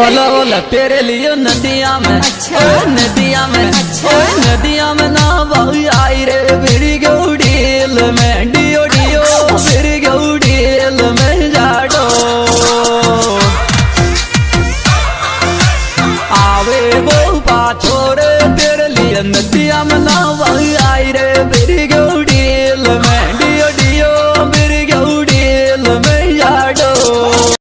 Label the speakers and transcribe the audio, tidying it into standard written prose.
Speaker 1: ओला ओला तेरे लिए नदिया में,
Speaker 2: अच्छा।
Speaker 1: नदिया में,
Speaker 2: अच्छा।
Speaker 1: नदिया में ना बहु आई रे मेरी गौड़ील में, डियो डियो मेरी गौड़ील में जाडो आवे वो पाछोरे तेरे लिए नदिया में ना बहु आई रे मेरी गौड़ी